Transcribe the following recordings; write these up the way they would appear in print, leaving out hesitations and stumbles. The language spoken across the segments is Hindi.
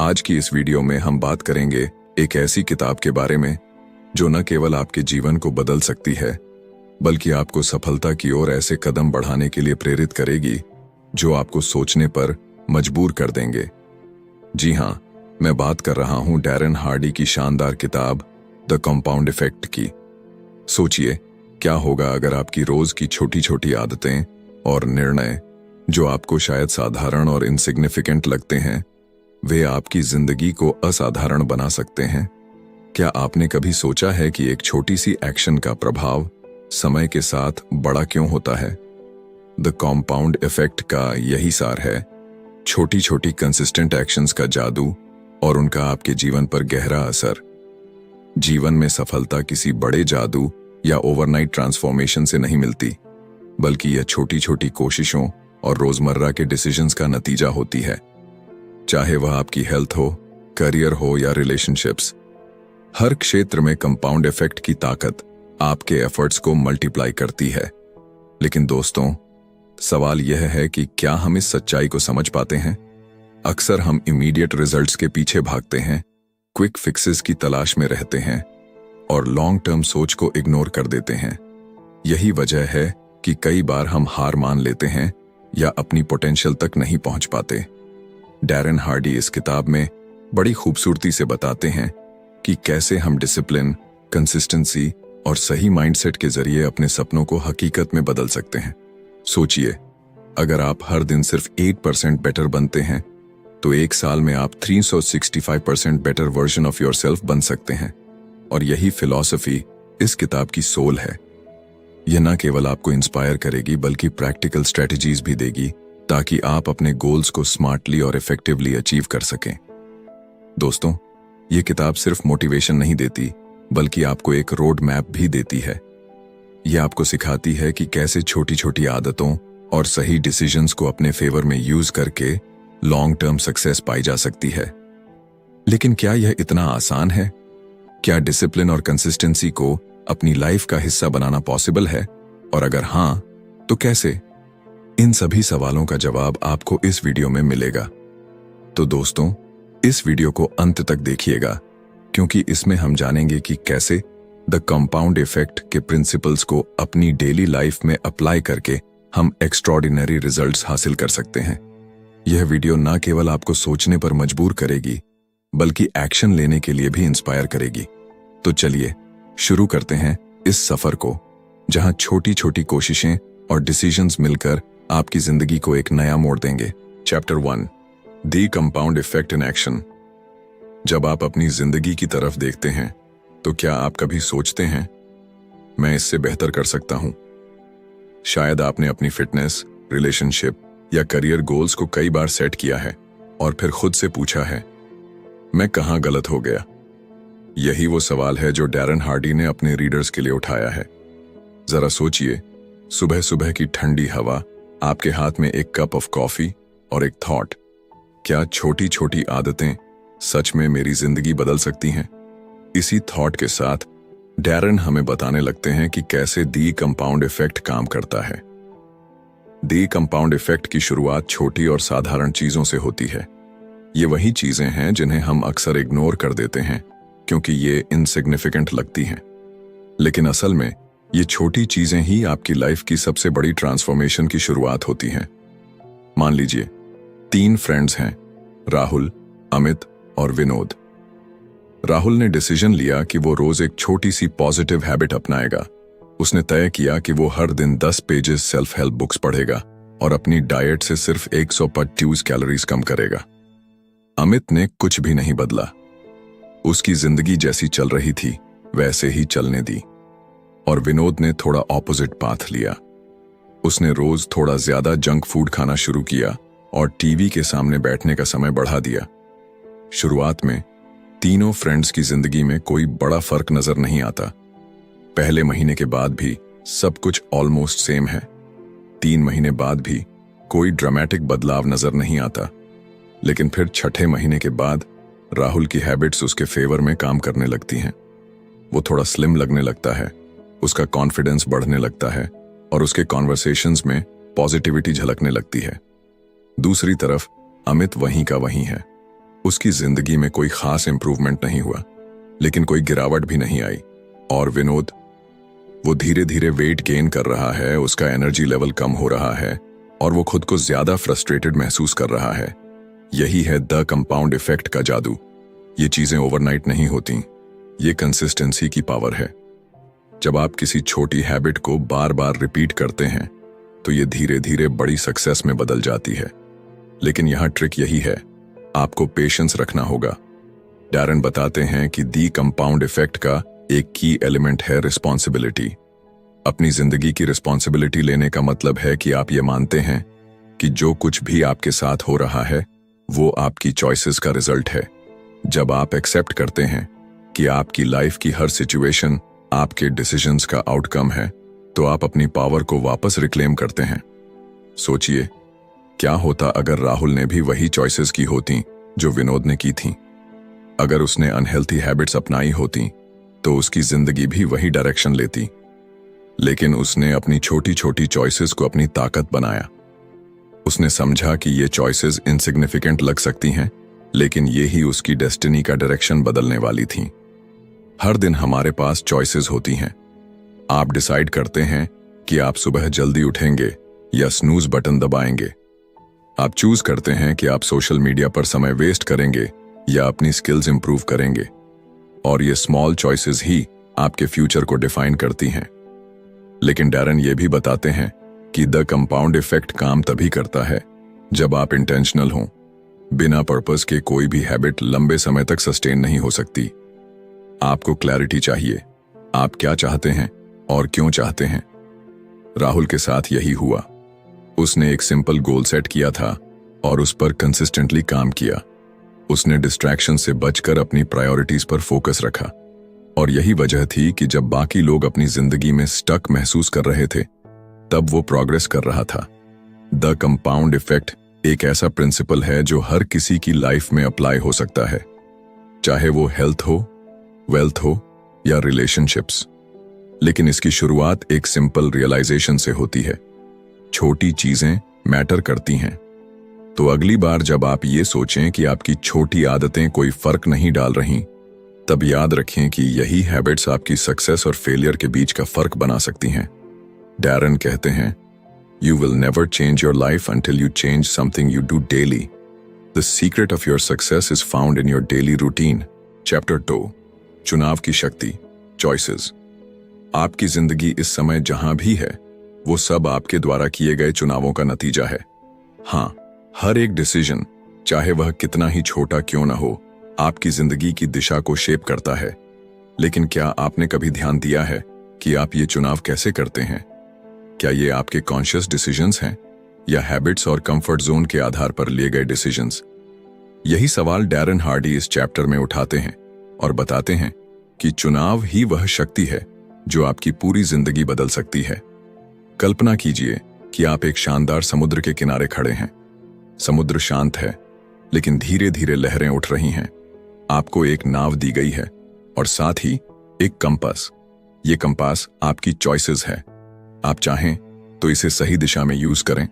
आज की इस वीडियो में हम बात करेंगे एक ऐसी किताब के बारे में जो न केवल आपके जीवन को बदल सकती है बल्कि आपको सफलता की ओर ऐसे कदम बढ़ाने के लिए प्रेरित करेगी जो आपको सोचने पर मजबूर कर देंगे। जी हाँ, मैं बात कर रहा हूं डैरेन हार्डी की शानदार किताब द कंपाउंड इफेक्ट की। सोचिए, क्या होगा अगर आपकी रोज की छोटी छोटी आदतें और निर्णय जो आपको शायद साधारण और इनसिग्निफिकेंट लगते हैं वे आपकी जिंदगी को असाधारण बना सकते हैं। क्या आपने कभी सोचा है कि एक छोटी सी एक्शन का प्रभाव समय के साथ बड़ा क्यों होता है? द कंपाउंड इफेक्ट का यही सार है, छोटी छोटी कंसिस्टेंट एक्शंस का जादू और उनका आपके जीवन पर गहरा असर। जीवन में सफलता किसी बड़े जादू या ओवरनाइट ट्रांसफॉर्मेशन से नहीं मिलती, बल्कि यह छोटी छोटी कोशिशों और रोजमर्रा के डिसीजंस का नतीजा होती है। चाहे वह आपकी हेल्थ हो, करियर हो या रिलेशनशिप्स, हर क्षेत्र में कंपाउंड इफेक्ट की ताकत आपके एफर्ट्स को मल्टीप्लाई करती है। लेकिन दोस्तों, सवाल यह है कि क्या हम इस सच्चाई को समझ पाते हैं? अक्सर हम इमीडिएट रिजल्ट्स के पीछे भागते हैं, क्विक फिक्सेस की तलाश में रहते हैं और लॉन्ग टर्म सोच को इग्नोर कर देते हैं। यही वजह है कि कई बार हम हार मान लेते हैं या अपनी पोटेंशियल तक नहीं पहुंच पाते। डैरेन हार्डी इस किताब में बड़ी खूबसूरती से बताते हैं कि कैसे हम डिसिप्लिन, कंसिस्टेंसी और सही माइंडसेट के जरिए अपने सपनों को हकीकत में बदल सकते हैं। सोचिए, अगर आप हर दिन सिर्फ 8% बेटर बनते हैं तो एक साल में आप 365% बेटर वर्जन ऑफ योरसेल्फ बन सकते हैं। और यही फिलॉसफी इस किताब की सोल है। यह न केवल आपको इंस्पायर करेगी बल्कि प्रैक्टिकल स्ट्रेटजीज भी देगी ताकि आप अपने गोल्स को स्मार्टली और इफेक्टिवली अचीव कर सकें। दोस्तों, यह किताब सिर्फ मोटिवेशन नहीं देती बल्कि आपको एक रोड मैप भी देती है। यह आपको सिखाती है कि कैसे छोटी छोटी आदतों और सही डिसीजंस को अपने फेवर में यूज करके लॉन्ग टर्म सक्सेस पाई जा सकती है। लेकिन क्या यह इतना आसान है? क्या डिसिप्लिन और कंसिस्टेंसी को अपनी लाइफ का हिस्सा बनाना पॉसिबल है? और अगर हां, तो कैसे? इन सभी सवालों का जवाब आपको इस वीडियो में मिलेगा। तो दोस्तों, इस वीडियो को अंत तक देखिएगा क्योंकि इसमें हम जानेंगे कि कैसे द कंपाउंड इफेक्ट के प्रिंसिपल्स को अपनी डेली लाइफ में अप्लाई करके हम एक्स्ट्रॉर्डिनरी रिजल्ट्स हासिल कर सकते हैं। यह वीडियो न केवल आपको सोचने पर मजबूर करेगी बल्कि एक्शन लेने के लिए भी इंस्पायर करेगी। तो चलिए शुरू करते हैं इस सफर को, जहां छोटी छोटी कोशिशें और डिसीजंस मिलकर आपकी जिंदगी को एक नया मोड़ देंगे। Chapter 1, the compound effect in action. जब आप अपनी जिंदगी की तरफ देखते हैं तो क्या आप कभी सोचते हैं, मैं इससे बेहतर कर सकता हूं? शायद आपने अपनी फिटनेस, रिलेशनशिप या करियर गोल्स को कई बार सेट किया है और फिर खुद से पूछा है, मैं कहां गलत हो गया? यही वो सवाल है जो डैरेन हार्डी ने अपने रीडर्स के लिए उठाया है। जरा सोचिए, सुबह सुबह की ठंडी हवा, आपके हाथ में एक कप ऑफ कॉफी और एक थॉट, क्या छोटी छोटी आदतें सच में मेरी जिंदगी बदल सकती हैं? इसी थॉट के साथ डैरेन हमें बताने लगते हैं कि कैसे दी कंपाउंड इफेक्ट काम करता है। दी कंपाउंड इफेक्ट की शुरुआत छोटी और साधारण चीजों से होती है। ये वही चीजें हैं जिन्हें हम अक्सर इग्नोर कर देते हैं क्योंकि ये इनसिग्निफिकेंट लगती हैं। लेकिन असल में ये छोटी चीजें ही आपकी लाइफ की सबसे बड़ी ट्रांसफॉर्मेशन की शुरुआत होती हैं। मान लीजिए 3 फ्रेंड्स हैं, राहुल, अमित और विनोद। राहुल ने डिसीजन लिया कि वो रोज एक छोटी सी पॉजिटिव हैबिट अपनाएगा। उसने तय किया कि वो हर दिन 10 पेजेस सेल्फ हेल्प बुक्स पढ़ेगा और अपनी डाइट से सिर्फ 125 कैलोरीज कम करेगा। अमित ने कुछ भी नहीं बदला। उसकी जिंदगी जैसी चल रही थी वैसे ही चलने दी। और विनोद ने थोड़ा ऑपोजिट पाथ लिया। उसने रोज थोड़ा ज्यादा जंक फूड खाना शुरू किया और टीवी के सामने बैठने का समय बढ़ा दिया। शुरुआत में तीनों फ्रेंड्स की जिंदगी में कोई बड़ा फर्क नजर नहीं आता। पहले महीने के बाद भी सब कुछ ऑलमोस्ट सेम है। 3 महीने बाद भी कोई ड्रामेटिक बदलाव नजर नहीं आता। लेकिन फिर छठे महीने के बाद राहुल की हैबिट्स उसके फेवर में काम करने लगती हैं। वो थोड़ा स्लिम लगने लगता है, उसका कॉन्फिडेंस बढ़ने लगता है और उसके कॉन्वर्सेशंस में पॉजिटिविटी झलकने लगती है। दूसरी तरफ अमित वहीं का वहीं है। उसकी जिंदगी में कोई खास इंप्रूवमेंट नहीं हुआ, लेकिन कोई गिरावट भी नहीं आई। और विनोद, वो धीरे धीरे वेट गेन कर रहा है, उसका एनर्जी लेवल कम हो रहा है और वो खुद को ज्यादा फ्रस्ट्रेटेड महसूस कर रहा है। यही है द कंपाउंड इफेक्ट का जादू। ये चीजें ओवरनाइट नहीं होती, ये कंसिस्टेंसी की पावर है। जब आप किसी छोटी हैबिट को बार बार रिपीट करते हैं तो ये धीरे धीरे बड़ी सक्सेस में बदल जाती है। लेकिन यहां ट्रिक यही है, आपको पेशेंस रखना होगा। डैरन बताते हैं कि दी कंपाउंड इफेक्ट का एक की एलिमेंट है रिस्पॉन्सिबिलिटी। अपनी जिंदगी की रिस्पॉन्सिबिलिटी लेने का मतलब है कि आप ये मानते हैं कि जो कुछ भी आपके साथ हो रहा है वो आपकी चॉइसेस का रिजल्ट है। जब आप एक्सेप्ट करते हैं कि आपकी लाइफ की हर सिचुएशन आपके डिसीजंस का आउटकम है, तो आप अपनी पावर को वापस रिक्लेम करते हैं। सोचिए, क्या होता अगर राहुल ने भी वही चॉइसेस की होती जो विनोद ने की थी? अगर उसने अनहेल्थी हैबिट्स अपनाई होती तो उसकी जिंदगी भी वही डायरेक्शन लेती। लेकिन उसने अपनी छोटी छोटी चॉइसेस को अपनी ताकत बनाया। उसने समझा कि ये चॉइसेस इनसिग्निफिकेंट लग सकती हैं, लेकिन ये ही उसकी डेस्टिनी का डायरेक्शन बदलने वाली थी। हर दिन हमारे पास चॉइसेस होती हैं। आप डिसाइड करते हैं कि आप सुबह जल्दी उठेंगे या स्नूज बटन दबाएंगे। आप चूज करते हैं कि आप सोशल मीडिया पर समय वेस्ट करेंगे या अपनी स्किल्स इंप्रूव करेंगे। और ये स्मॉल चॉइसेस ही आपके फ्यूचर को डिफाइन करती हैं। लेकिन डैरन ये भी बताते हैं कि द कंपाउंड इफेक्ट काम तभी करता है जब आप इंटेंशनल हों। बिना पर्पस के कोई भी हैबिट लंबे समय तक सस्टेन नहीं हो सकती। आपको क्लैरिटी चाहिए, आप क्या चाहते हैं और क्यों चाहते हैं। राहुल के साथ यही हुआ। उसने एक सिंपल गोल सेट किया था और उस पर कंसिस्टेंटली काम किया। उसने डिस्ट्रैक्शन से बचकर अपनी प्रायोरिटीज पर फोकस रखा। और यही वजह थी कि जब बाकी लोग अपनी जिंदगी में स्टक महसूस कर रहे थे, तब वो प्रोग्रेस कर रहा था। द कंपाउंड इफेक्ट एक ऐसा प्रिंसिपल है जो हर किसी की लाइफ में अप्लाई हो सकता है, चाहे वो हेल्थ हो, वेल्थ हो या रिलेशनशिप्स। लेकिन इसकी शुरुआत एक सिंपल रियलाइजेशन से होती है। छोटी चीजें मैटर करती हैं। तो अगली बार जब आप ये सोचें कि आपकी छोटी आदतें कोई फर्क नहीं डाल रही, तब याद रखें कि यही हैबिट्स आपकी सक्सेस और फेलियर के बीच का फर्क बना सकती हैं। डैरन कहते हैं, You will never change your life until you change something you do daily. The secret of your success is found in your daily routine. Chapter 2. चुनाव की शक्ति, चॉइसेस। आपकी जिंदगी इस समय जहां भी है, वो सब आपके द्वारा किए गए चुनावों का नतीजा है। हाँ, हर एक डिसीजन, चाहे वह कितना ही छोटा क्यों ना हो, आपकी जिंदगी की दिशा को शेप करता है। लेकिन क्या आपने कभी ध्यान दिया है कि आप ये चुनाव कैसे करते हैं? क्या ये आपके कॉन्शियस डिसीजंस हैं या हैबिट्स और कंफर्ट जोन के आधार पर लिए गए डिसीजंस? यही सवाल डैरन हार्डी इस चैप्टर में उठाते हैं और बताते हैं कि चुनाव ही वह शक्ति है जो आपकी पूरी जिंदगी बदल सकती है। कल्पना कीजिए कि आप एक शानदार समुद्र के किनारे खड़े हैं। समुद्र शांत है, लेकिन धीरे धीरे लहरें उठ रही हैं। आपको एक नाव दी गई है और साथ ही एक कंपास। ये कंपास आपकी चॉइसेस है। आप चाहें तो इसे सही दिशा में यूज करें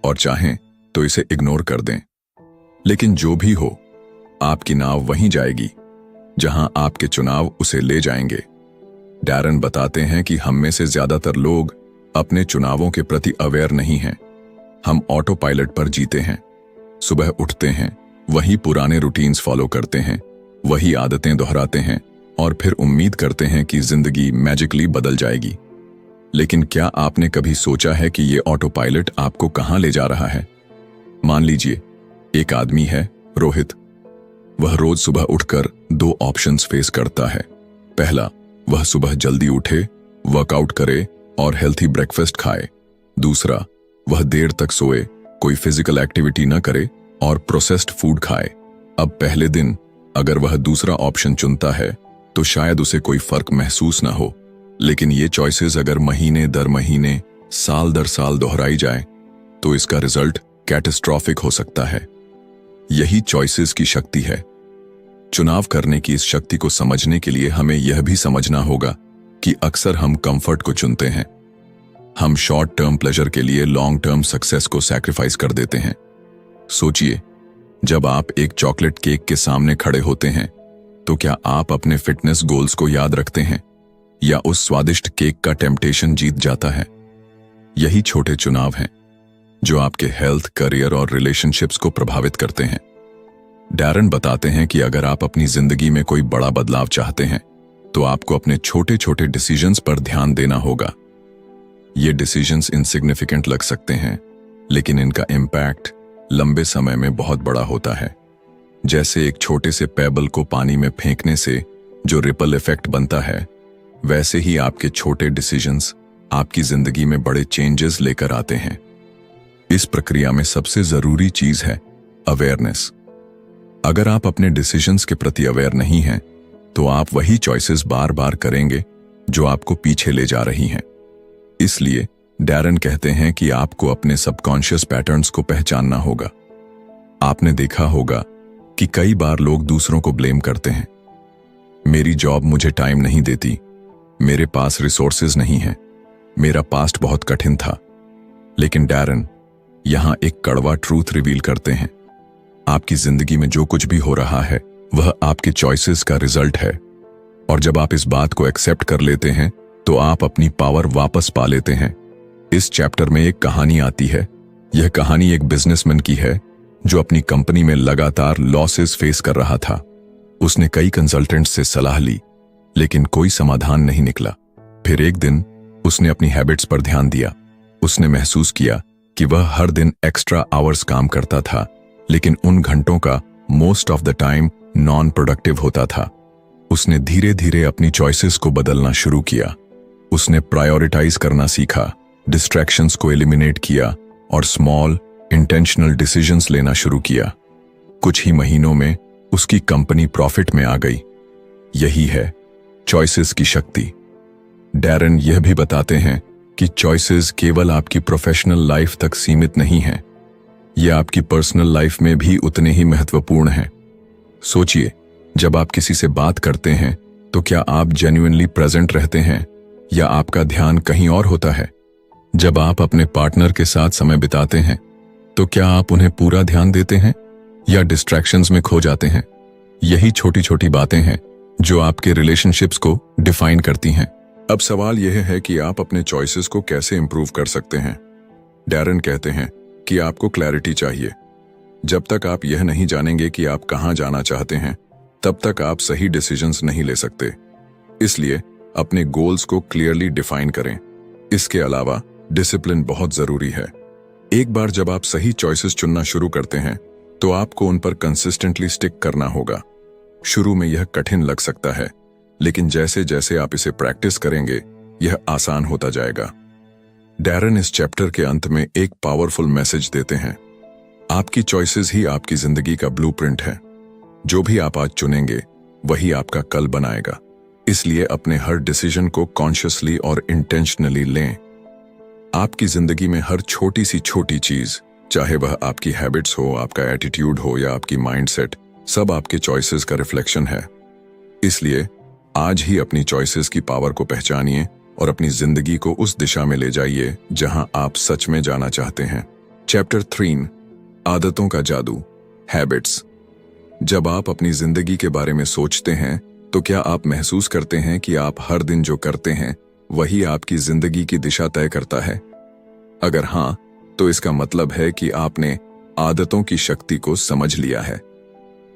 और चाहें तो इसे इग्नोर कर दें। लेकिन जो भी हो, आपकी नाव वहीं जाएगी जहां आपके चुनाव उसे ले जाएंगे। डैरन बताते हैं कि हम में से ज्यादातर लोग अपने चुनावों के प्रति अवेयर नहीं हैं। हम ऑटो पायलट पर जीते हैं। सुबह उठते हैं, वही पुराने रूटीन्स फॉलो करते हैं, वही आदतें दोहराते हैं और फिर उम्मीद करते हैं कि जिंदगी मैजिकली बदल जाएगी। लेकिन क्या आपने कभी सोचा है कि ये ऑटो पायलट आपको कहां ले जा रहा है? मान लीजिए एक आदमी है, रोहित। वह रोज सुबह उठकर 2 ऑप्शंस फेस करता है। पहला, वह सुबह जल्दी उठे, वर्कआउट करे और हेल्थी ब्रेकफास्ट खाए। दूसरा, वह देर तक सोए, कोई फिजिकल एक्टिविटी न करे और प्रोसेस्ड फूड खाए। अब पहले दिन अगर वह दूसरा ऑप्शन चुनता है तो शायद उसे कोई फर्क महसूस ना हो। लेकिन ये चॉइसेस अगर महीने दर महीने, साल दर साल दोहराई जाए तो इसका रिजल्ट कैटास्ट्रॉफिक हो सकता है। यही चॉइसेस की शक्ति है। चुनाव करने की इस शक्ति को समझने के लिए हमें यह भी समझना होगा कि अक्सर हम कंफर्ट को चुनते हैं। हम शॉर्ट टर्म प्लेजर के लिए लॉन्ग टर्म सक्सेस को सैक्रिफाइस कर देते हैं। सोचिए, जब आप एक चॉकलेट केक के सामने खड़े होते हैं तो क्या आप अपने फिटनेस गोल्स को याद रखते हैं या उस स्वादिष्ट केक का टेम्पटेशन जीत जाता है? यही छोटे चुनाव हैं जो आपके हेल्थ, करियर और रिलेशनशिप्स को प्रभावित करते हैं। डैरन बताते हैं कि अगर आप अपनी जिंदगी में कोई बड़ा बदलाव चाहते हैं तो आपको अपने छोटे छोटे डिसीजंस पर ध्यान देना होगा। ये डिसीजंस इनसिग्निफिकेंट लग सकते हैं, लेकिन इनका इम्पैक्ट लंबे समय में बहुत बड़ा होता है। जैसे एक छोटे से पेबल को पानी में फेंकने से जो रिपल इफेक्ट बनता है, वैसे ही आपके छोटे डिसीजंस आपकी जिंदगी में बड़े चेंजेस लेकर आते हैं। इस प्रक्रिया में सबसे जरूरी चीज है अवेयरनेस। अगर आप अपने डिसीजंस के प्रति अवेयर नहीं हैं, तो आप वही चॉइसेस बार बार करेंगे जो आपको पीछे ले जा रही हैं। इसलिए डैरन कहते हैं कि आपको अपने सबकॉन्शियस पैटर्न्स को पहचानना होगा। आपने देखा होगा कि कई बार लोग दूसरों को ब्लेम करते हैं। मेरी जॉब मुझे टाइम नहीं देती, मेरे पास रिसोर्सेज नहीं हैं, मेरा पास्ट बहुत कठिन था। लेकिन डैरन यहां एक कड़वा ट्रूथ रिवील करते हैं। आपकी जिंदगी में जो कुछ भी हो रहा है वह आपके चॉइसेस का रिजल्ट है, और जब आप इस बात को एक्सेप्ट कर लेते हैं तो आप अपनी पावर वापस पा लेते हैं। इस चैप्टर में एक कहानी आती है। यह कहानी एक बिजनेसमैन की है जो अपनी कंपनी में लगातार लॉसेस फेस कर रहा था। उसने कई कंसल्टेंट्स से सलाह ली, लेकिन कोई समाधान नहीं निकला। फिर एक दिन उसने अपनी हैबिट्स पर ध्यान दिया। उसने महसूस किया कि वह हर दिन एक्स्ट्रा आवर्स काम करता था, लेकिन उन घंटों का most of the time non productive होता था। उसने धीरे धीरे अपनी चॉइसेस को बदलना शुरू किया। उसने प्रायोरिटाइज करना सीखा, डिस्ट्रैक्शंस को एलिमिनेट किया और स्मॉल इंटेंशनल डिसीजंस लेना शुरू किया। कुछ ही महीनों में उसकी कंपनी प्रॉफिट में आ गई। यही है चॉइसेस की शक्ति। डैरन यह भी बताते हैं कि चॉइसेस केवल आपकी प्रोफेशनल लाइफ तक सीमित नहीं हैं, यह आपकी पर्सनल लाइफ में भी उतने ही महत्वपूर्ण हैं। सोचिए, जब आप किसी से बात करते हैं तो क्या आप जेन्युइनली प्रेजेंट रहते हैं या आपका ध्यान कहीं और होता है? जब आप अपने पार्टनर के साथ समय बिताते हैं तो क्या आप उन्हें पूरा ध्यान देते हैं या डिस्ट्रैक्शंस में खो जाते हैं? यही छोटी छोटी बातें हैं जो आपके रिलेशनशिप्स को डिफाइन करती हैं। अब सवाल यह है कि आप अपने चॉइसेस को कैसे इंप्रूव कर सकते हैं। डैरन कहते हैं कि आपको क्लैरिटी चाहिए। जब तक आप यह नहीं जानेंगे कि आप कहां जाना चाहते हैं, तब तक आप सही डिसीजंस नहीं ले सकते। इसलिए अपने गोल्स को क्लियरली डिफाइन करें। इसके अलावा डिसिप्लिन बहुत जरूरी है। एक बार जब आप सही चॉइसेस चुनना शुरू करते हैं तो आपको उन पर कंसिस्टेंटली स्टिक करना होगा। शुरू में यह कठिन लग सकता है, लेकिन जैसे जैसे आप इसे प्रैक्टिस करेंगे यह आसान होता जाएगा। डैरन इस चैप्टर के अंत में एक पावरफुल मैसेज देते हैं। आपकी चॉइसेस ही आपकी जिंदगी का ब्लूप्रिंट है। जो भी आप आज चुनेंगे वही आपका कल बनाएगा। इसलिए अपने हर डिसीजन को कॉन्शियसली और इंटेंशनली लें। आपकी जिंदगी में हर छोटी सी छोटी चीज, चाहे वह आपकी हैबिट्स हो, आपका एटीट्यूड हो या आपकी माइंडसेट, सब आपके चॉइसेस का रिफ्लेक्शन है। इसलिए आज ही अपनी चॉइसेस की पावर को पहचानिए और अपनी जिंदगी को उस दिशा में ले जाइए जहां आप सच में जाना चाहते हैं। चैप्टर 3, आदतों का जादू, हैबिट्स। जब आप अपनी जिंदगी के बारे में सोचते हैं तो क्या आप महसूस करते हैं कि आप हर दिन जो करते हैं वही आपकी जिंदगी की दिशा तय करता है? अगर हां, तो इसका मतलब है कि आपने आदतों की शक्ति को समझ लिया है।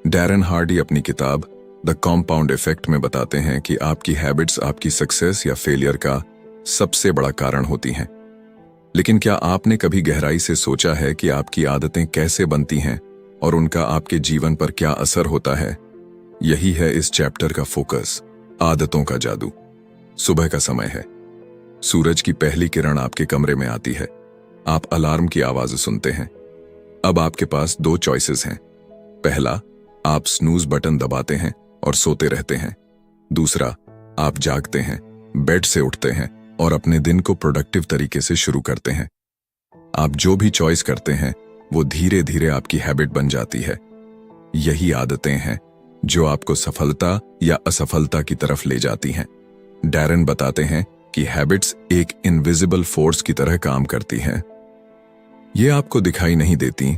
डैरन हार्डी अपनी किताब द कॉम्पाउंड इफेक्ट में बताते हैं कि आपकी हैबिट्स आपकी सक्सेस या फेलियर का सबसे बड़ा कारण होती हैं। लेकिन क्या आपने कभी गहराई से सोचा है कि आपकी आदतें कैसे बनती हैं और उनका आपके जीवन पर क्या असर होता है? यही है इस चैप्टर का फोकस, आदतों का जादू। सुबह का समय है। सूरज की पहली किरण आपके कमरे में आती है। आप अलार्म की आवाज सुनते हैं। अब आपके पास 2 चॉइसेस हैं। पहला, आप स्नूज बटन दबाते हैं और सोते रहते हैं। दूसरा, आप जागते हैं, बेड से उठते हैं और अपने दिन को प्रोडक्टिव तरीके से शुरू करते हैं। आप जो भी चॉइस करते हैं वो धीरे धीरे आपकी हैबिट बन जाती है। यही आदतें हैं जो आपको सफलता या असफलता की तरफ ले जाती हैं। डैरन बताते हैं कि हैबिट्स एक इनविजिबल फोर्स की तरह काम करती हैं। ये आपको दिखाई नहीं देती,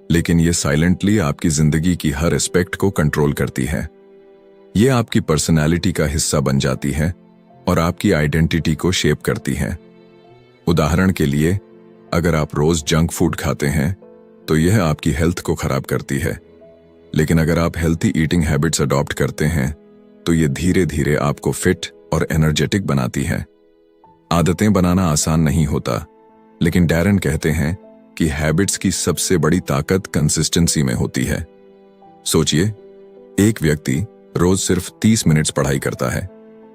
लेकिन ये साइलेंटली आपकी जिंदगी की हर एस्पेक्ट को कंट्रोल करती है। ये आपकी पर्सनैलिटी का हिस्सा बन जाती है और आपकी आइडेंटिटी को शेप करती है। उदाहरण के लिए, अगर आप रोज जंक फूड खाते हैं तो यह आपकी हेल्थ को खराब करती है, लेकिन अगर आप हेल्थी ईटिंग हैबिट्स अडॉप्ट करते हैं तो ये धीरे धीरे आपको फिट और एनर्जेटिक बनाती है। आदतें बनाना आसान नहीं होता, लेकिन डैरन कहते हैं कि हैबिट्स की सबसे बड़ी ताकत कंसिस्टेंसी में होती है। सोचिए, एक व्यक्ति रोज सिर्फ 30 मिनट्स पढ़ाई करता है।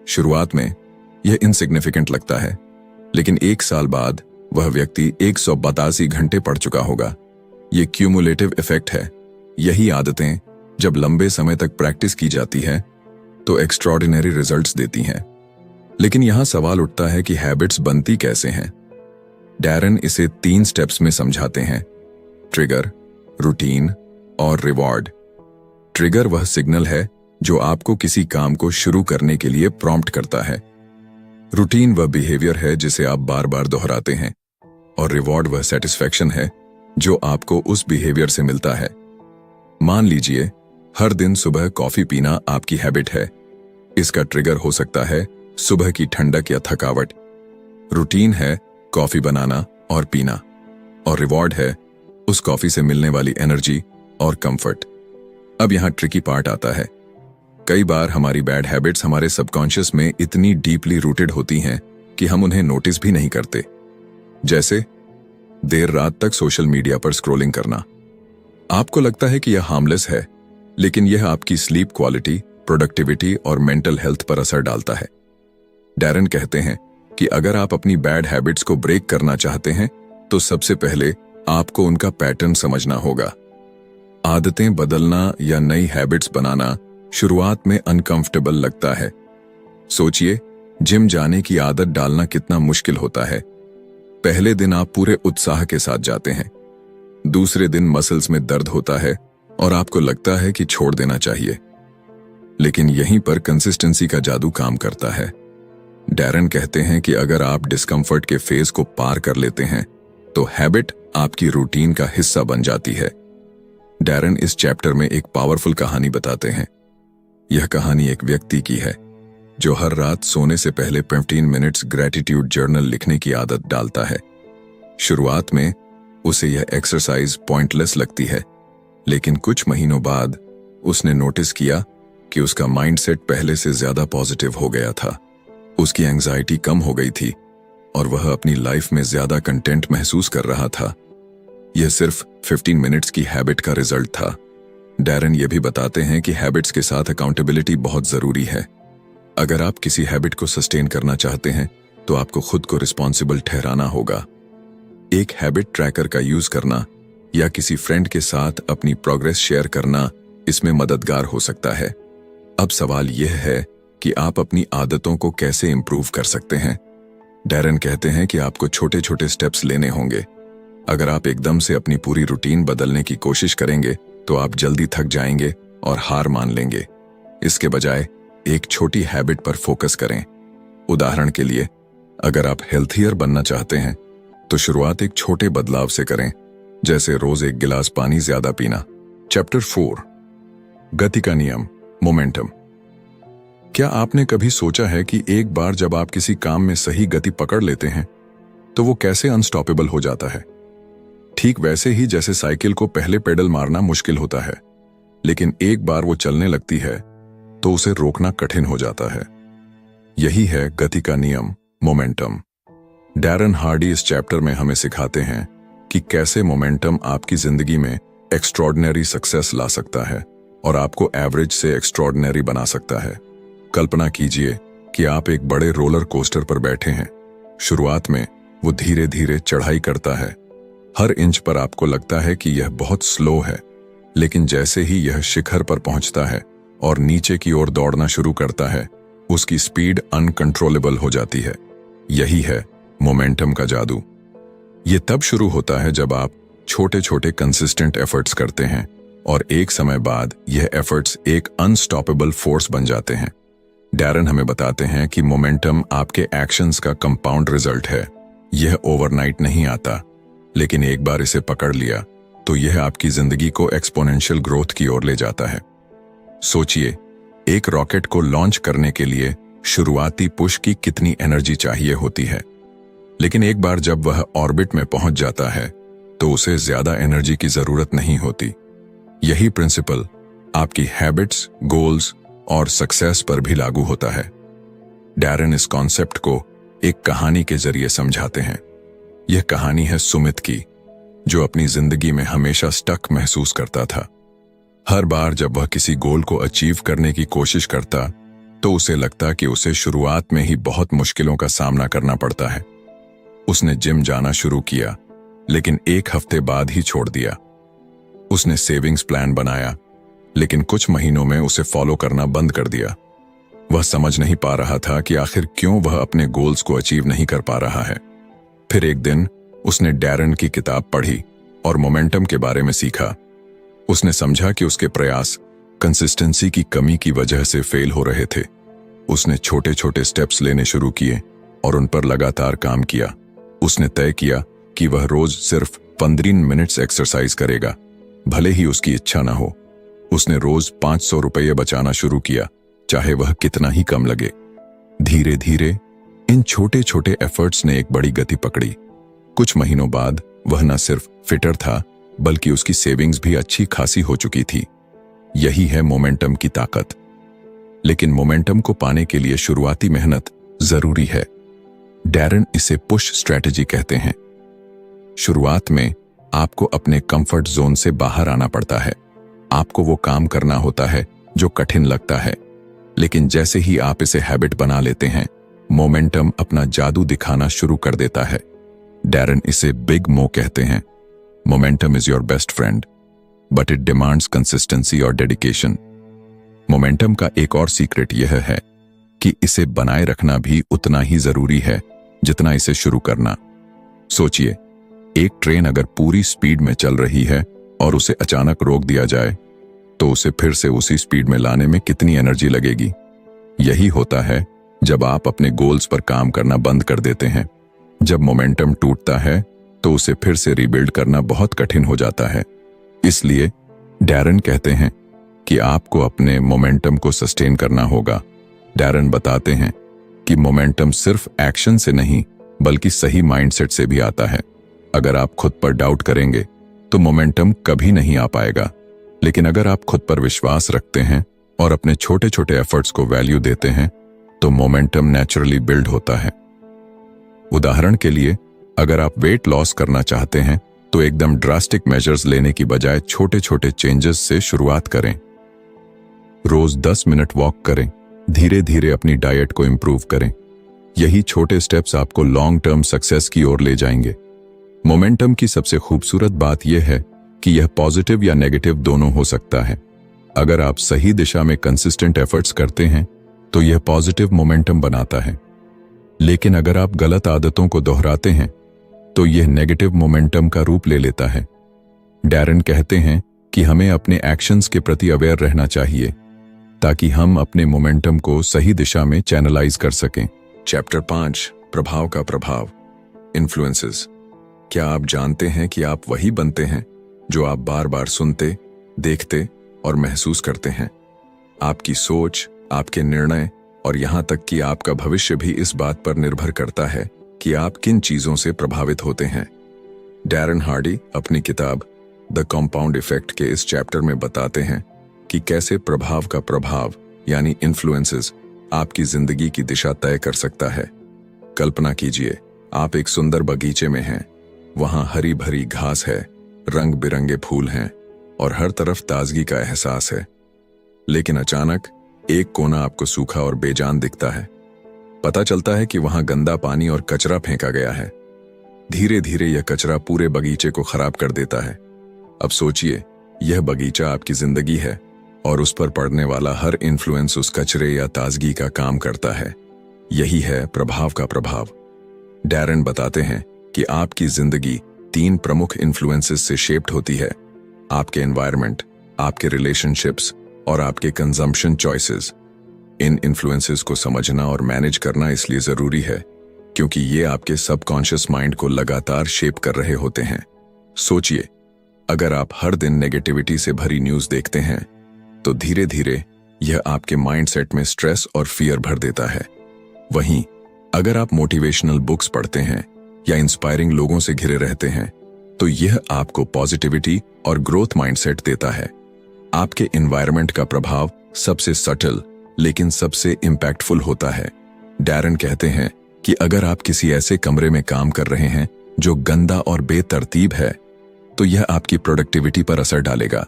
शुरुआत में यह इनसिग्निफिकेंट लगता है, लेकिन 1 साल बाद वह व्यक्ति 182 घंटे पढ़ चुका होगा। यह क्यूमुलेटिव इफेक्ट है। यही आदतें जब लंबे समय तक प्रैक्टिस की जाती है तो एक्स्ट्रॉर्डिनरी रिजल्ट्स देती हैं। लेकिन यहां सवाल उठता है कि हैबिट्स बनती कैसे हैं। डैरन इसे 3 स्टेप्स में समझाते हैं: ट्रिगर, रूटीन और रिवॉर्ड। ट्रिगर वह सिग्नल है जो आपको किसी काम को शुरू करने के लिए प्रॉम्प्ट करता है। रूटीन वह बिहेवियर है जिसे आप बार बार दोहराते हैं, और रिवॉर्ड वह सेटिस्फैक्शन है जो आपको उस बिहेवियर से मिलता है। मान लीजिए, हर दिन सुबह कॉफी पीना आपकी हैबिट है। इसका ट्रिगर हो सकता है सुबह की ठंडक या थकावट। रूटीन है कॉफी बनाना और पीना, और रिवॉर्ड है उस कॉफी से मिलने वाली एनर्जी और कंफर्ट। अब यहां ट्रिकी पार्ट आता है। कई बार हमारी बैड हैबिट्स हमारे सबकॉन्शियस में इतनी डीपली रूटेड होती हैं कि हम उन्हें नोटिस भी नहीं करते। जैसे देर रात तक सोशल मीडिया पर स्क्रॉलिंग करना। आपको लगता है कि यह हार्मलेस है, लेकिन यह आपकी स्लीप क्वालिटी, प्रोडक्टिविटी और मेंटल हेल्थ पर असर डालता है। डैरन कहते हैं कि अगर आप अपनी बैड हैबिट्स को ब्रेक करना चाहते हैं तो सबसे पहले आपको उनका पैटर्न समझना होगा। आदतें बदलना या नई हैबिट्स बनाना शुरुआत में अनकंफर्टेबल लगता है। सोचिए, जिम जाने की आदत डालना कितना मुश्किल होता है। पहले दिन आप पूरे उत्साह के साथ जाते हैं, दूसरे दिन मसल्स में दर्द होता है और आपको लगता है कि छोड़ देना चाहिए। लेकिन यहीं पर कंसिस्टेंसी का जादू काम करता है। डैरन कहते हैं कि अगर आप डिस्कम्फर्ट के फेज को पार कर लेते हैं तो हैबिट आपकी रूटीन का हिस्सा बन जाती है। डैरन इस चैप्टर में एक पावरफुल कहानी बताते हैं। यह कहानी एक व्यक्ति की है जो हर रात सोने से पहले 15 मिनट्स ग्रैटिट्यूड जर्नल लिखने की आदत डालता है। शुरुआत में उसे यह एक्सरसाइज पॉइंटलेस लगती है, लेकिन कुछ महीनों बाद उसने नोटिस किया कि उसका माइंडसेट पहले से ज्यादा पॉजिटिव हो गया था। उसकी एंजाइटी कम हो गई थी और वह अपनी लाइफ में ज्यादा कंटेंट महसूस कर रहा था। यह सिर्फ 15 मिनट्स की हैबिट का रिजल्ट था। डैरन ये भी बताते हैं कि हैबिट्स के साथ अकाउंटेबिलिटी बहुत जरूरी है। अगर आप किसी हैबिट को सस्टेन करना चाहते हैं तो आपको खुद को रिस्पॉन्सिबल ठहराना होगा। एक हैबिट ट्रैकर का यूज करना या किसी फ्रेंड के साथ अपनी प्रोग्रेस शेयर करना इसमें मददगार हो सकता है। अब सवाल यह है कि आप अपनी आदतों को कैसे इंप्रूव कर सकते हैं। डैरन कहते हैं कि आपको छोटे छोटे स्टेप्स लेने होंगे। अगर आप एकदम से अपनी पूरी रूटीन बदलने की कोशिश करेंगे तो आप जल्दी थक जाएंगे और हार मान लेंगे। इसके बजाय एक छोटी हैबिट पर फोकस करें। उदाहरण के लिए, अगर आप हेल्थियर बनना चाहते हैं तो शुरुआत एक छोटे बदलाव से करें, जैसे रोज 1 गिलास पानी ज्यादा पीना। चैप्टर 4, गति का नियम, मोमेंटम। क्या आपने कभी सोचा है कि एक बार जब आप किसी काम में सही गति पकड़ लेते हैं तो वो कैसे अनस्टॉपेबल हो जाता है? ठीक वैसे ही जैसे साइकिल को पहले पेडल मारना मुश्किल होता है, लेकिन एक बार वो चलने लगती है तो उसे रोकना कठिन हो जाता है। यही है गति का नियम, मोमेंटम। डैरन हार्डी इस चैप्टर में हमें सिखाते हैं कि कैसे मोमेंटम आपकी जिंदगी में एक्स्ट्रॉर्डिनरी सक्सेस ला सकता है और आपको एवरेज से एक्स्ट्रॉर्डिनरी बना सकता है। कल्पना कीजिए कि आप एक बड़े रोलर कोस्टर पर बैठे हैं। शुरुआत में वो धीरे धीरे चढ़ाई करता है। हर इंच पर आपको लगता है कि यह बहुत स्लो है, लेकिन जैसे ही यह शिखर पर पहुंचता है और नीचे की ओर दौड़ना शुरू करता है, उसकी स्पीड अनकंट्रोलेबल हो जाती है। यही है मोमेंटम का जादू। ये तब शुरू होता है जब आप छोटे छोटे कंसिस्टेंट एफर्ट्स करते हैं और एक समय बाद यह एफर्ट्स एक अनस्टॉपेबल फोर्स बन जाते हैं। डैरन हमें बताते हैं कि मोमेंटम आपके एक्शंस का कंपाउंड रिजल्ट है। यह ओवरनाइट नहीं आता, लेकिन एक बार इसे पकड़ लिया तो यह आपकी जिंदगी को एक्सपोनेंशियल ग्रोथ की ओर ले जाता है। सोचिए, एक रॉकेट को लॉन्च करने के लिए शुरुआती पुश की कितनी एनर्जी चाहिए होती है, लेकिन एक बार जब वह ऑर्बिट में पहुंच जाता है तो उसे ज्यादा एनर्जी की जरूरत नहीं होती। यही प्रिंसिपल आपकी हैबिट्स, गोल्स और सक्सेस पर भी लागू होता है। डैरेन इस कॉन्सेप्ट को एक कहानी के जरिए समझाते हैं। यह कहानी है सुमित की, जो अपनी जिंदगी में हमेशा स्टक महसूस करता था। हर बार जब वह किसी गोल को अचीव करने की कोशिश करता तो उसे लगता कि उसे शुरुआत में ही बहुत मुश्किलों का सामना करना पड़ता है। उसने जिम जाना शुरू किया, लेकिन एक हफ्ते बाद ही छोड़ दिया। उसने सेविंग्स प्लान बनाया, लेकिन कुछ महीनों में उसे फॉलो करना बंद कर दिया। वह समझ नहीं पा रहा था कि आखिर क्यों वह अपने गोल्स को अचीव नहीं कर पा रहा है। फिर एक दिन उसने डैरेन की किताब पढ़ी और मोमेंटम के बारे में सीखा। उसने समझा कि उसके प्रयास कंसिस्टेंसी की कमी की वजह से फेल हो रहे थे। उसने छोटे छोटे स्टेप्स लेने शुरू किए और उन पर लगातार काम किया। उसने तय किया कि वह रोज सिर्फ 15 मिनट्स एक्सरसाइज करेगा, भले ही उसकी इच्छा ना हो। उसने रोज 500 रुपये बचाना शुरू किया, चाहे वह कितना ही कम लगे। धीरे धीरे इन छोटे छोटे एफर्ट्स ने एक बड़ी गति पकड़ी। कुछ महीनों बाद वह न सिर्फ फिटर था, बल्कि उसकी सेविंग्स भी अच्छी खासी हो चुकी थी। यही है मोमेंटम की ताकत। लेकिन मोमेंटम को पाने के लिए शुरुआती मेहनत जरूरी है। डैरेन इसे पुश स्ट्रेटजी कहते हैं। शुरुआत में आपको अपने कंफर्ट जोन से बाहर आना पड़ता है। आपको वो काम करना होता है जो कठिन लगता है, लेकिन जैसे ही आप इसे हैबिट बना लेते हैं, मोमेंटम अपना जादू दिखाना शुरू कर देता है। डैरेन इसे बिग मो कहते हैं। Momentum is your best friend, but it demands consistency और डेडिकेशन। मोमेंटम का एक और सीक्रेट यह है कि इसे बनाए रखना भी उतना ही जरूरी है जितना इसे शुरू करना। सोचिए, एक ट्रेन अगर पूरी स्पीड में चल रही है और उसे अचानक रोक दिया जाए तो उसे फिर से उसी स्पीड में लाने में कितनी एनर्जी लगेगी। यही होता है जब आप अपने गोल्स पर काम करना बंद कर देते हैं। जब मोमेंटम टूटता है तो उसे फिर से रीबिल्ड करना बहुत कठिन हो जाता है। इसलिए डैरेन कहते हैं कि आपको अपने मोमेंटम को सस्टेन करना होगा। डैरेन बताते हैं कि मोमेंटम सिर्फ एक्शन से नहीं, बल्कि सही माइंडसेट से भी आता है। अगर आप खुद पर डाउट करेंगे तो मोमेंटम कभी नहीं आ पाएगा, लेकिन अगर आप खुद पर विश्वास रखते हैं और अपने छोटे छोटे एफर्ट्स को वैल्यू देते हैं तो मोमेंटम नेचुरली बिल्ड होता है। उदाहरण के लिए, अगर आप वेट लॉस करना चाहते हैं तो एकदम ड्रास्टिक मेजर्स लेने की बजाय छोटे छोटे चेंजेस से शुरुआत करें। रोज 10 मिनट वॉक करें, धीरे धीरे अपनी डाइट को इंप्रूव करें। यही छोटे स्टेप्स आपको लॉन्ग टर्म सक्सेस की ओर ले जाएंगे। मोमेंटम की सबसे खूबसूरत बात यह है कि यह पॉजिटिव या नेगेटिव दोनों हो सकता है। अगर आप सही दिशा में कंसिस्टेंट एफर्ट्स करते हैं तो यह पॉजिटिव मोमेंटम बनाता है, लेकिन अगर आप गलत आदतों को दोहराते हैं तो यह नेगेटिव मोमेंटम का रूप ले लेता है। डैरेन कहते हैं कि हमें अपने एक्शंस के प्रति अवेयर रहना चाहिए ताकि हम अपने मोमेंटम को सही दिशा में चैनलाइज कर सकें। चैप्टर 5, प्रभाव का प्रभाव, इन्फ्लुएंसेस। क्या आप जानते हैं कि आप वही बनते हैं जो आप बार बार सुनते, देखते और महसूस करते हैं? आपकी सोच, आपके निर्णय और यहां तक कि आपका भविष्य भी इस बात पर निर्भर करता है कि आप किन चीजों से प्रभावित होते हैं। डैरेन हार्डी अपनी किताब द कंपाउंड इफेक्ट के इस चैप्टर में बताते हैं कि कैसे प्रभाव का प्रभाव यानी इन्फ्लुएंसेस आपकी जिंदगी की दिशा तय कर सकता है। कल्पना कीजिए, आप एक सुंदर बगीचे में हैं। वहां हरी भरी घास है, रंग बिरंगे फूल हैं और हर तरफ ताजगी का एहसास है। लेकिन अचानक एक कोना आपको सूखा और बेजान दिखता है। पता चलता है कि वहां गंदा पानी और कचरा फेंका गया है। धीरे धीरे यह कचरा पूरे बगीचे को खराब कर देता है। अब सोचिए, यह बगीचा आपकी जिंदगी है और उस पर पड़ने वाला हर इन्फ्लुएंस उस कचरे या ताजगी का काम करता है। यही है प्रभाव का प्रभाव। डैरेन बताते हैं कि आपकी जिंदगी 3 प्रमुख इन्फ्लुएंसेस से शेप्ड होती है: आपके एनवायरनमेंट, आपके रिलेशनशिप्स और आपके कंजम्पशन चॉइसेस। इन इन्फ्लुएंसेस को समझना और मैनेज करना इसलिए जरूरी है क्योंकि ये आपके सबकॉन्शियस माइंड को लगातार शेप कर रहे होते हैं। सोचिए, अगर आप हर दिन नेगेटिविटी से भरी न्यूज़ देखते हैं तो धीरे धीरे यह आपके माइंडसेट में स्ट्रेस और फियर भर देता है। वहीं अगर आप मोटिवेशनल बुक्स पढ़ते हैं या इंस्पायरिंग लोगों से घिरे रहते हैं तो यह आपको पॉजिटिविटी और ग्रोथ माइंडसेट देता है। आपके एनवायरनमेंट का प्रभाव सबसे सटल लेकिन सबसे इंपैक्टफुल होता है। डैरन कहते हैं कि अगर आप किसी ऐसे कमरे में काम कर रहे हैं जो गंदा और बेतरतीब है तो यह आपकी प्रोडक्टिविटी पर असर डालेगा।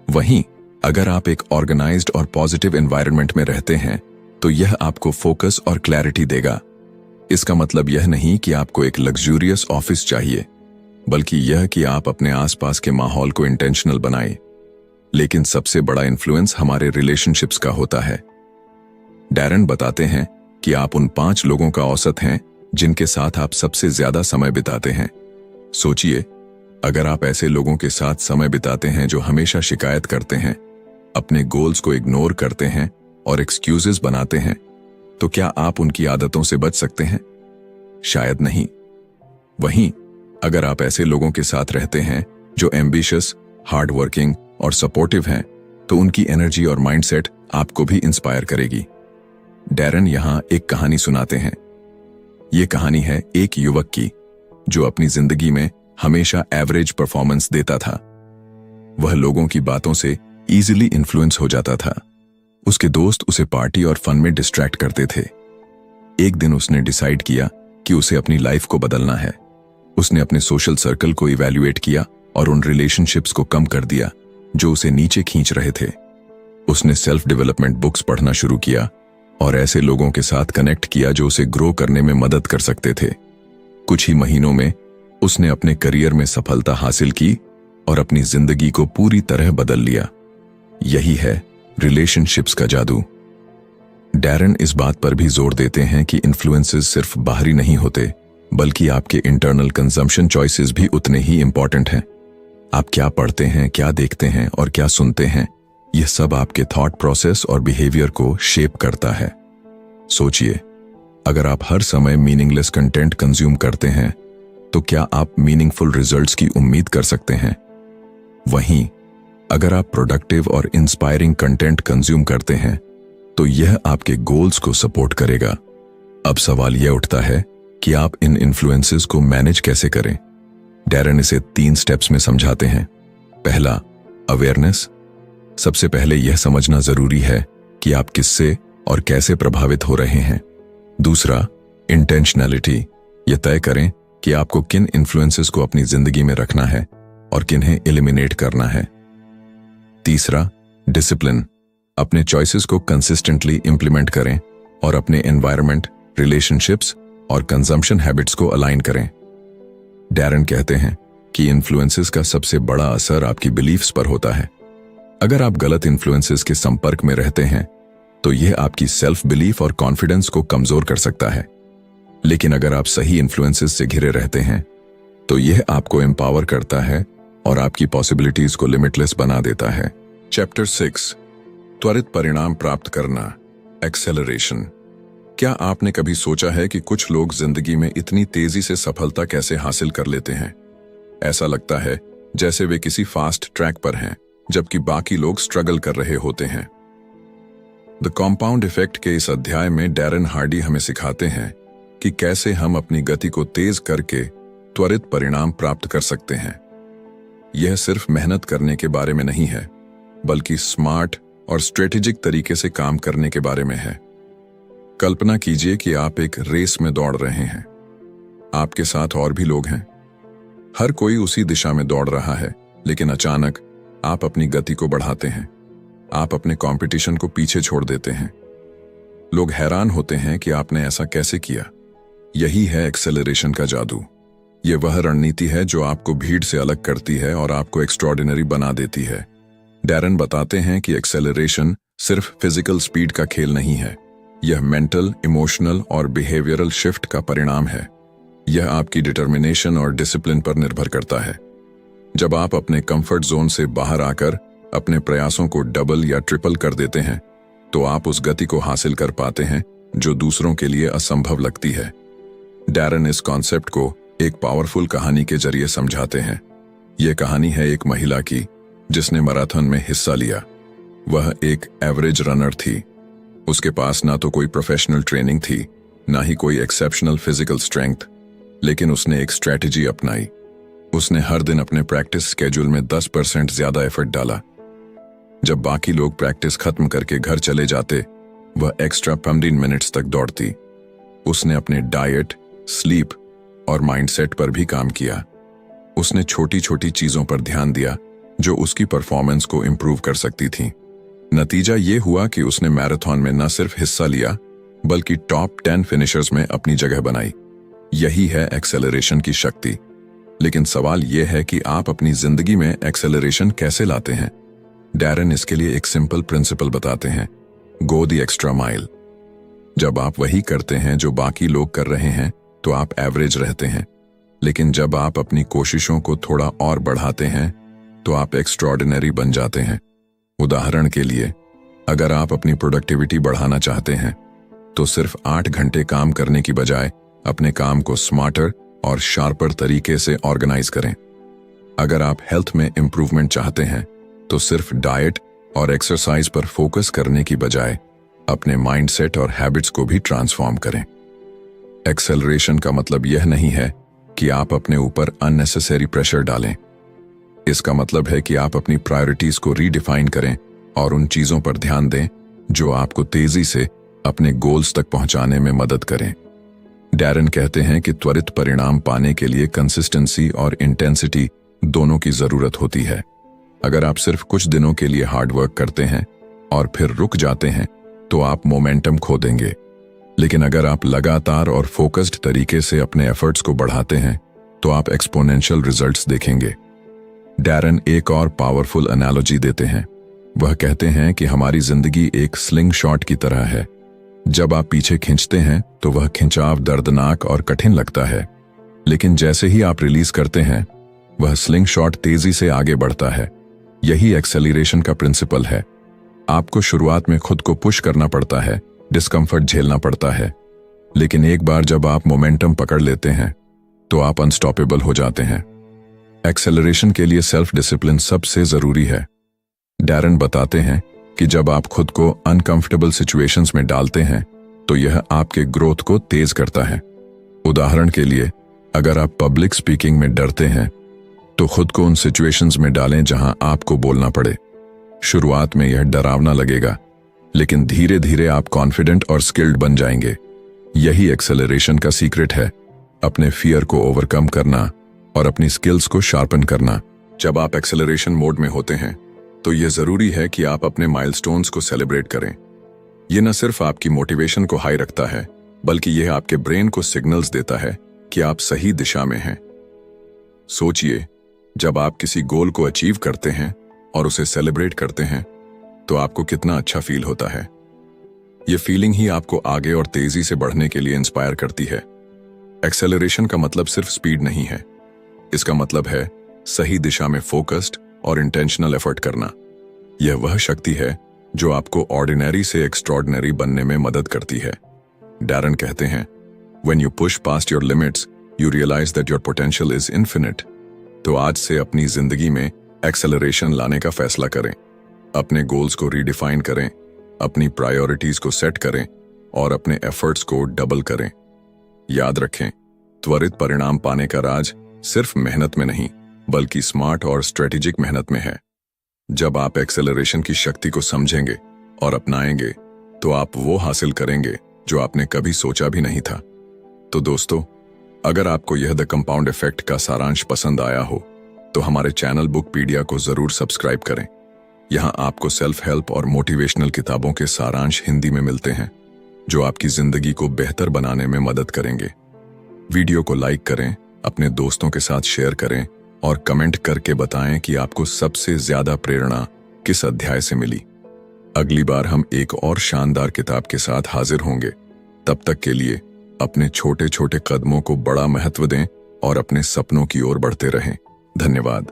वहीं अगर आप एक ऑर्गेनाइज्ड और पॉजिटिव एनवायरनमेंट में रहते हैं तो यह आपको फोकस और क्लैरिटी देगा। इसका मतलब यह नहीं कि आपको एक लग्जूरियस ऑफिस चाहिए, बल्कि यह कि आप अपने आसपास के माहौल को इंटेंशनल बनाएं। लेकिन सबसे बड़ा इन्फ्लुएंस हमारे रिलेशनशिप्स का होता है। डैरन बताते हैं कि आप उन 5 लोगों का औसत हैं जिनके साथ आप सबसे ज्यादा समय बिताते हैं। सोचिए, अगर आप ऐसे लोगों के साथ समय बिताते हैं जो हमेशा शिकायत करते हैं, अपने गोल्स को इग्नोर करते हैं और एक्सक्यूजेस बनाते हैं, तो क्या आप उनकी आदतों से बच सकते हैं? शायद नहीं। वहीं अगर आप ऐसे लोगों के साथ रहते हैं जो एम्बिशियस, हार्ड वर्किंग और सपोर्टिव हैं, तो उनकी एनर्जी और माइंडसेट आपको भी इंस्पायर करेगी। डैरन यहां एक कहानी सुनाते हैं। ये कहानी है एक युवक की जो अपनी जिंदगी में हमेशा एवरेज परफॉर्मेंस देता था। वह लोगों की बातों से इजीली इन्फ्लुएंस हो जाता था। उसके दोस्त उसे पार्टी और फन में डिस्ट्रैक्ट करते थे। एक दिन उसने डिसाइड किया कि उसे अपनी लाइफ को बदलना है। उसने अपने सोशल सर्कल को इवैल्यूएट किया और उन रिलेशनशिप्स को कम कर दिया जो उसे नीचे खींच रहे थे। उसने सेल्फ डेवलपमेंट बुक्स पढ़ना शुरू किया और ऐसे लोगों के साथ कनेक्ट किया जो उसे ग्रो करने में मदद कर सकते थे। कुछ ही महीनों में उसने अपने करियर में सफलता हासिल की और अपनी जिंदगी को पूरी तरह बदल लिया। यही है रिलेशनशिप्स का जादू। डैरन इस बात पर भी जोर देते हैं कि इन्फ्लुएंसेस सिर्फ बाहरी नहीं होते, बल्कि आपके इंटरनल कंजम्पशन चॉइसेस भी उतने ही इंपॉर्टेंट हैं। आप क्या पढ़ते हैं, क्या देखते हैं और क्या सुनते हैं, यह सब आपके थॉट प्रोसेस और बिहेवियर को शेप करता है। सोचिए, अगर आप हर समय मीनिंगलेस कंटेंट कंज्यूम करते हैं तो क्या आप मीनिंगफुल रिजल्ट्स की उम्मीद कर सकते हैं? वहीं अगर आप प्रोडक्टिव और इंस्पायरिंग कंटेंट कंज्यूम करते हैं तो यह आपके गोल्स को सपोर्ट करेगा। अब सवाल यह उठता है कि आप इन इन्फ्लुएंसेस को मैनेज कैसे करें। डैरन इसे 3 स्टेप्स में समझाते हैं। पहला, अवेयरनेस। सबसे पहले यह समझना जरूरी है कि आप किससे और कैसे प्रभावित हो रहे हैं। दूसरा, इंटेंशनैलिटी। यह तय करें कि आपको किन इन्फ्लुएंसेस को अपनी जिंदगी में रखना है और किन्हें एलिमिनेट करना है। तीसरा, डिसिप्लिन। अपने चॉइसेस को कंसिस्टेंटली इंप्लीमेंट करें और अपने एनवायरनमेंट, रिलेशनशिप्स और कंजम्पशन हैबिट्स को अलाइन करें। डैरन कहते हैं कि इन्फ्लुएंसेस का सबसे बड़ा असर आपकी बिलीफ्स पर होता है। अगर आप गलत इन्फ्लुएंसेस के संपर्क में रहते हैं तो यह आपकी सेल्फ बिलीफ और कॉन्फिडेंस को कमजोर कर सकता है। लेकिन अगर आप सही इन्फ्लुएंसेस से घिरे रहते हैं तो यह आपको एम्पावर करता है और आपकी पॉसिबिलिटीज को लिमिटलेस बना देता है। चैप्टर 6, त्वरित परिणाम प्राप्त करना, एक्सेलरेशन। क्या आपने कभी सोचा है कि कुछ लोग जिंदगी में इतनी तेजी से सफलता कैसे हासिल कर लेते हैं? ऐसा लगता है जैसे वे किसी फास्ट ट्रैक पर हैं, जबकि बाकी लोग स्ट्रगल कर रहे होते हैं। द कॉम्पाउंड इफेक्ट के इस अध्याय में डैरन हार्डी हमें सिखाते हैं कि कैसे हम अपनी गति को तेज करके त्वरित परिणाम प्राप्त कर सकते हैं। यह सिर्फ मेहनत करने के बारे में नहीं है, बल्कि स्मार्ट और स्ट्रेटेजिक तरीके से काम करने के बारे में है। कल्पना कीजिए कि आप एक रेस में दौड़ रहे हैं। आपके साथ और भी लोग हैं। हर कोई उसी दिशा में दौड़ रहा है, लेकिन अचानक आप अपनी गति को बढ़ाते हैं। आप अपने कंपटीशन को पीछे छोड़ देते हैं। लोग हैरान होते हैं कि आपने ऐसा कैसे किया। यही है एक्सेलरेशन का जादू। यह वह रणनीति है जो आपको भीड़ से अलग करती है और आपको एक्स्ट्रॉर्डिनरी बना देती है। डैरन बताते हैं कि एक्सेलरेशन सिर्फ फिजिकल स्पीड का खेल नहीं है, यह मेंटल, इमोशनल और बिहेवियरल शिफ्ट का परिणाम है। यह आपकी डिटर्मिनेशन और डिसिप्लिन पर निर्भर करता है। जब आप अपने कंफर्ट जोन से बाहर आकर अपने प्रयासों को डबल या ट्रिपल कर देते हैं, तो आप उस गति को हासिल कर पाते हैं जो दूसरों के लिए असंभव लगती है। डैरन इस कॉन्सेप्ट को एक पावरफुल कहानी के जरिए समझाते हैं। ये कहानी है एक महिला की जिसने मैराथन में हिस्सा लिया। वह एक एवरेज रनर थी। उसके पास ना तो कोई प्रोफेशनल ट्रेनिंग थी, ना ही कोई एक्सेप्शनल फिजिकल स्ट्रेंथ, लेकिन उसने एक स्ट्रेटजी अपनाई। उसने हर दिन अपने प्रैक्टिस स्केड्यूल में 10% ज्यादा एफर्ट डाला। जब बाकी लोग प्रैक्टिस खत्म करके घर चले जाते, वह एक्स्ट्रा 15 मिनट्स तक दौड़ती। उसने अपने डाइट, स्लीप और माइंडसेट पर भी काम किया। उसने छोटी छोटी चीजों पर ध्यान दिया जो उसकी परफॉर्मेंस को इंप्रूव कर सकती थी। नतीजा ये हुआ कि उसने मैराथन में न सिर्फ हिस्सा लिया, बल्कि टॉप 10 फिनिशर्स में अपनी जगह बनाई। यही है एक्सेलरेशन की शक्ति। लेकिन सवाल यह है कि आप अपनी जिंदगी में एक्सेलरेशन कैसे लाते हैं। डैरन इसके लिए एक सिंपल प्रिंसिपल बताते हैं, गो द एक्स्ट्रा माइल। जब आप वही करते हैं जो बाकी लोग कर रहे हैं तो आप एवरेज रहते हैं, लेकिन जब आप अपनी कोशिशों को थोड़ा और बढ़ाते हैं तो आप एक्स्ट्राऑर्डिनरी बन जाते हैं। उदाहरण के लिए, अगर आप अपनी प्रोडक्टिविटी बढ़ाना चाहते हैं तो सिर्फ 8 घंटे काम करने की बजाय अपने काम को स्मार्टर और शार्पर तरीके से ऑर्गेनाइज करें। अगर आप हेल्थ में इंप्रूवमेंट चाहते हैं तो सिर्फ डाइट और एक्सरसाइज पर फोकस करने की बजाय अपने माइंडसेट और हैबिट्स को भी ट्रांसफॉर्म करें। एक्सेलरेशन का मतलब यह नहीं है कि आप अपने ऊपर अननेसेसरी प्रेशर डालें। इसका मतलब है कि आप अपनी प्रायोरिटीज को रीडिफाइन करें और उन चीजों पर ध्यान दें जो आपको तेजी से अपने गोल्स तक पहुंचाने में मदद करें। डैरन कहते हैं कि त्वरित परिणाम पाने के लिए कंसिस्टेंसी और इंटेंसिटी दोनों की जरूरत होती है। अगर आप सिर्फ कुछ दिनों के लिए हार्ड वर्क करते हैं और फिर रुक जाते हैं तो आप मोमेंटम खो देंगे। लेकिन अगर आप लगातार और फोकस्ड तरीके से अपने एफर्ट्स को बढ़ाते हैं तो आप एक्सपोनेंशियल रिजल्ट्स देखेंगे। डैरन एक और पावरफुल एनालॉजी देते हैं। वह कहते हैं कि हमारी जिंदगी एक स्लिंग शॉट की तरह है। जब आप पीछे खींचते हैं तो वह खिंचाव दर्दनाक और कठिन लगता है, लेकिन जैसे ही आप रिलीज करते हैं वह स्लिंग शॉट तेजी से आगे बढ़ता है। यही एक्सेलरेशन का प्रिंसिपल है। आपको शुरुआत में खुद को पुश करना पड़ता है, डिस्कम्फर्ट झेलना पड़ता है, लेकिन एक बार जब आप मोमेंटम पकड़ लेते हैं तो आप अनस्टॉपेबल हो जाते हैं। एक्सेलरेशन के लिए सेल्फ डिसिप्लिन सबसे जरूरी है। डैरन बताते हैं कि जब आप खुद को अनकंफर्टेबल सिचुएशंस में डालते हैं तो यह आपके ग्रोथ को तेज करता है। उदाहरण के लिए, अगर आप पब्लिक स्पीकिंग में डरते हैं तो खुद को उन सिचुएशंस में डालें जहां आपको बोलना पड़े। शुरुआत में यह डरावना लगेगा, लेकिन धीरे धीरे आप कॉन्फिडेंट और स्किल्ड बन जाएंगे। यही एक्सेलरेशन का सीक्रेट है, अपने फियर को ओवरकम करना और अपनी स्किल्स को शार्पन करना। जब आप एक्सेलरेशन मोड में होते हैं तो यह जरूरी है कि आप अपने माइलस्टोन्स को सेलिब्रेट करें। यह न सिर्फ आपकी मोटिवेशन को हाई रखता है, बल्कि यह आपके ब्रेन को सिग्नल्स देता है कि आप सही दिशा में हैं। सोचिए, जब आप किसी गोल को अचीव करते हैं और उसे सेलिब्रेट करते हैं तो आपको कितना अच्छा फील होता है। यह फीलिंग ही आपको आगे और तेजी से बढ़ने के लिए इंस्पायर करती है। एक्सेलरेशन का मतलब सिर्फ स्पीड नहीं है, इसका मतलब है सही दिशा में फोकस्ड और इंटेंशनल एफर्ट करना। यह वह शक्ति है जो आपको ऑर्डिनरी से एक्स्ट्राऑर्डिनरी बनने में मदद करती है। डैरन कहते हैं, When you push past your limits, you realize that your potential is infinite। तो आज से अपनी जिंदगी में एक्सेलरेशन लाने का फैसला करें। अपने गोल्स को रीडिफाइन करें, अपनी प्रायोरिटीज को सेट करें और अपने एफर्ट्स को डबल करें। याद रखें, त्वरित परिणाम पाने का राज सिर्फ मेहनत में नहीं, बल्कि स्मार्ट और स्ट्रेटेजिक मेहनत में है। जब आप एक्सेलरेशन की शक्ति को समझेंगे और अपनाएंगे तो आप वो हासिल करेंगे जो आपने कभी सोचा भी नहीं था। तो दोस्तों, अगर आपको यह द कंपाउंड इफेक्ट का सारांश पसंद आया हो तो हमारे चैनल बुकपीडिया को जरूर सब्सक्राइब करें। यहाँ आपको सेल्फ हेल्प और मोटिवेशनल किताबों के सारांश हिंदी में मिलते हैं जो आपकी जिंदगी को बेहतर बनाने में मदद करेंगे। वीडियो को लाइक करें, अपने दोस्तों के साथ शेयर करें और कमेंट करके बताएं कि आपको सबसे ज्यादा प्रेरणा किस अध्याय से मिली। अगली बार हम एक और शानदार किताब के साथ हाजिर होंगे। तब तक के लिए अपने छोटे छोटे कदमों को बड़ा महत्व दें और अपने सपनों की ओर बढ़ते रहें। धन्यवाद।